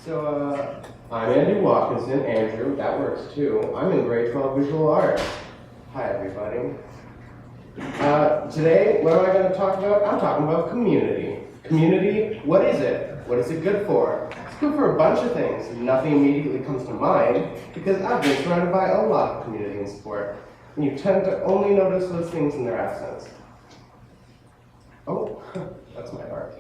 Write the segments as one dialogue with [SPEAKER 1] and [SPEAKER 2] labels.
[SPEAKER 1] I'm Andy Watkinson, Andrew, that works too. I'm in grade 12 visual arts. Hi, everybody. Today, what am I going to talk about? I'm talking about community. Community, what is it? What is it good for? It's good for a bunch of things. Nothing immediately comes to mind because I've been surrounded by a lot of community and sport. And you tend to only notice those things in their absence. Oh, that's my art.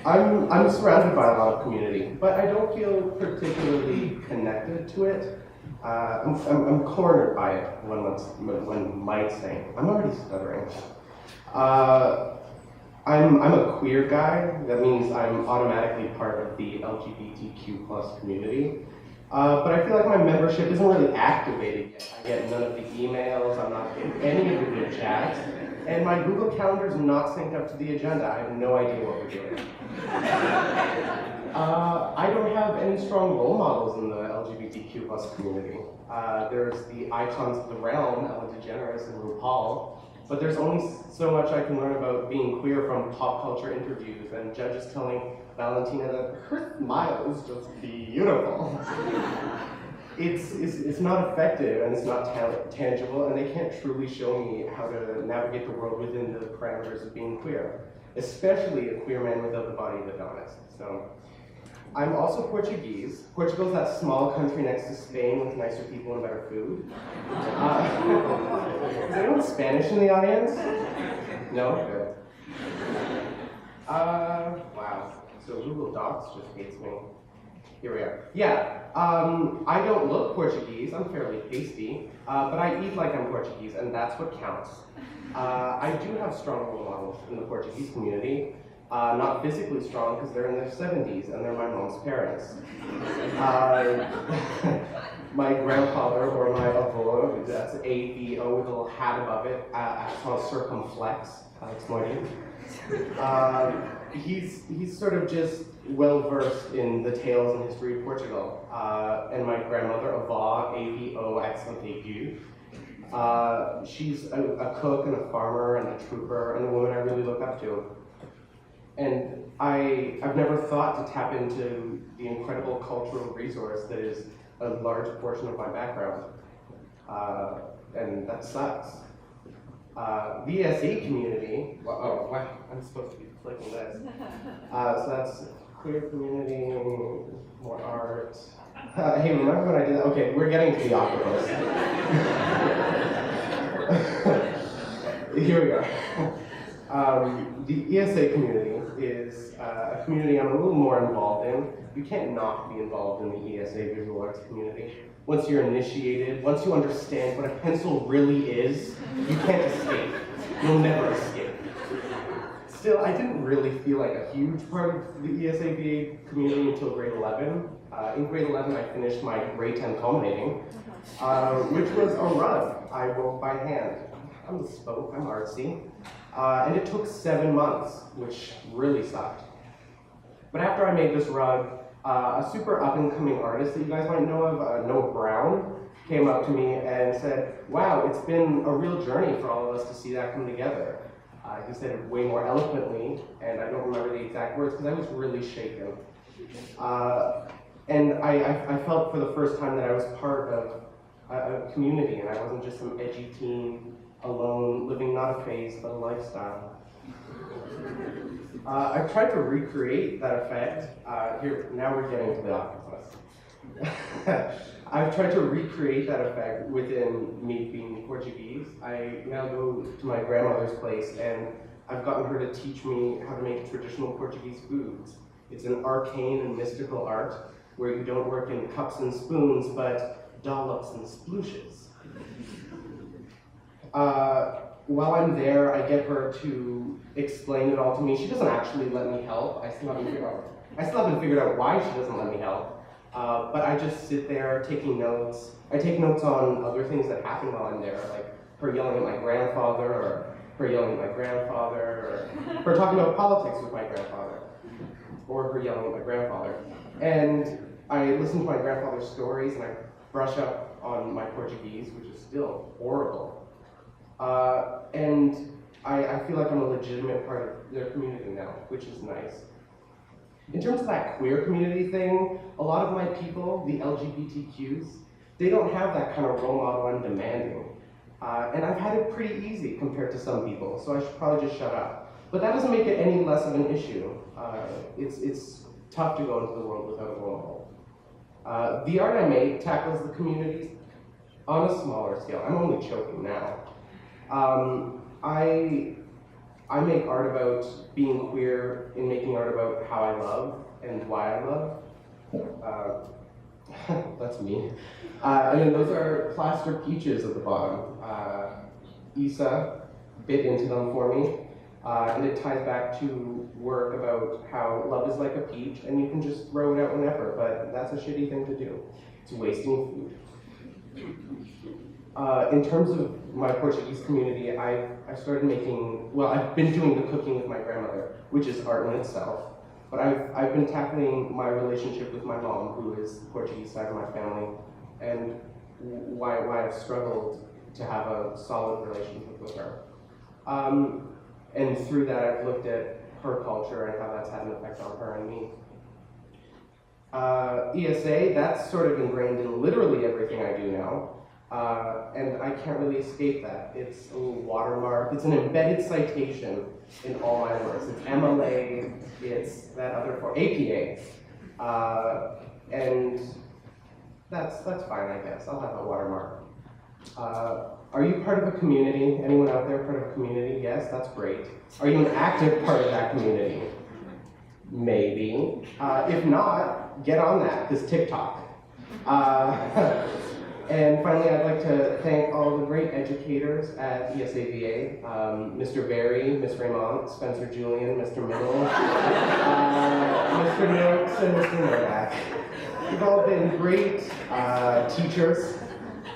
[SPEAKER 1] I'm surrounded by a lot of community, but I don't feel particularly connected to it. I'm cornered by it, one might say. I'm already stuttering. I'm a queer guy. That means I'm automatically part of the LGBTQ plus community. But I feel like my membership isn't really activated yet. I get none of the emails, I'm not in any of the good chats, and my Google Calendar is not synced up to the agenda. I have no idea what we're doing. I don't have any strong role models in the LGBTQ plus community. There's the icons of the realm, Ellen DeGeneres and RuPaul, but there's only so much I can learn about being queer from pop culture interviews and judges telling Valentina that her smile is just beautiful. It's not effective and it's not tangible, and they can't truly show me how to navigate the world within the parameters of being queer, especially a queer man without the body of Adonis. So, I'm also Portuguese. Portugal's that small country next to Spain with nicer people and better food. Is anyone Spanish in the audience? No? Good. Wow. So Google Docs just hates me. Here we are. Yeah, I don't look Portuguese. I'm fairly pasty, but I eat like I'm Portuguese, and that's what counts. I do have strong role models in the Portuguese community. Not physically strong because they're in their 70s and they're my mom's parents. My grandfather, or my avô, that's AVO with a little hat above it, acts on circumflex, Alex Morgan. He's sort of just well-versed in the tales and history of Portugal. And my grandmother, avó, AVO, accent aigu. She's a cook and a farmer and a trooper and a woman I really look up to. And I've never thought to tap into the incredible cultural resource that is a large portion of my background. And that sucks. The ESE community, oh wow, I'm supposed to be clicking this. So that's queer community, more art. Hey, remember when I did that? Okay, we're getting to the octopus. Here we go. The ESA community is a community I'm a little more involved in. You can't not be involved in the ESA visual arts community. Once you're initiated, once you understand what a pencil really is, you can't escape. You'll never escape. Still, I didn't really feel like a huge part of the ESA community until grade 11. In grade 11, I finished my grade 10 culminating, which was a rug I wrote by hand. I'm bespoke, I'm artsy. And it took 7 months, which really sucked. But after I made this rug, a super up-and-coming artist that you guys might know of, Noah Brown, came up to me and said, wow, it's been a real journey for all of us to see that come together. He said it way more eloquently, and I don't remember the exact words because I was really shaken. And I felt for the first time that I was part of a community, and I wasn't just some edgy teen alone, living not a phase, but a lifestyle. I've tried to recreate that effect. Here, now we're getting to the octopus. I've tried to recreate that effect within me being Portuguese. I now go to my grandmother's place, and I've gotten her to teach me how to make traditional Portuguese foods. It's an arcane and mystical art where you don't work in cups and spoons, but dollops and splooshes. While I'm there, I get her to explain it all to me. She doesn't actually let me help. I still haven't figured out why she doesn't let me help. But I just sit there taking notes. I take notes on other things that happen while I'm there, like her yelling at my grandfather, or her yelling at my grandfather, or her talking about politics with my grandfather, or her yelling at my grandfather. And I listen to my grandfather's stories, and I brush up on my Portuguese, which is still horrible. And I feel like I'm a legitimate part of their community now, which is nice. In terms of that queer community thing, a lot of my people, the LGBTQs, they don't have that kind of role model I'm demanding. And I've had it pretty easy compared to some people, so I should probably just shut up. But that doesn't make it any less of an issue. It's tough to go into the world without a role model. The art I make tackles the community on a smaller scale. I'm only joking now. I make art about being queer in making art about how I love and why I love. That's me. And then those are plaster peaches at the bottom. Isa bit into them for me. And it ties back to work about how love is like a peach and you can just throw it out whenever, but that's a shitty thing to do. It's wasting food. In terms of my Portuguese community, I started making, well, I've been doing the cooking with my grandmother, which is art in itself. But I've been tackling my relationship with my mom, who is the Portuguese side of my family, and why I've struggled to have a solid relationship with her. And through that, I've looked at her culture and how that's had an effect on her and me. ESA, that's sort of ingrained in literally everything I do now. And I can't really escape that. It's a little watermark. It's an embedded citation in all my works. It's MLA, it's that other form, APA. And that's fine, I guess. I'll have a watermark. Are you part of a community? Anyone out there part of a community? Yes, that's great. Are you an active part of that community? Maybe. If not, get on that, this TikTok. And finally, I'd like to thank all the great educators at ESAVA, Mr. Berry, Ms. Raymond, Spencer Julian, Mr. Middle, Mr. Nooks, and Mr. Novak. You've all been great teachers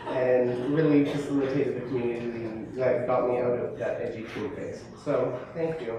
[SPEAKER 1] and really facilitated the community that got me out of that edgy teen phase. So, thank you.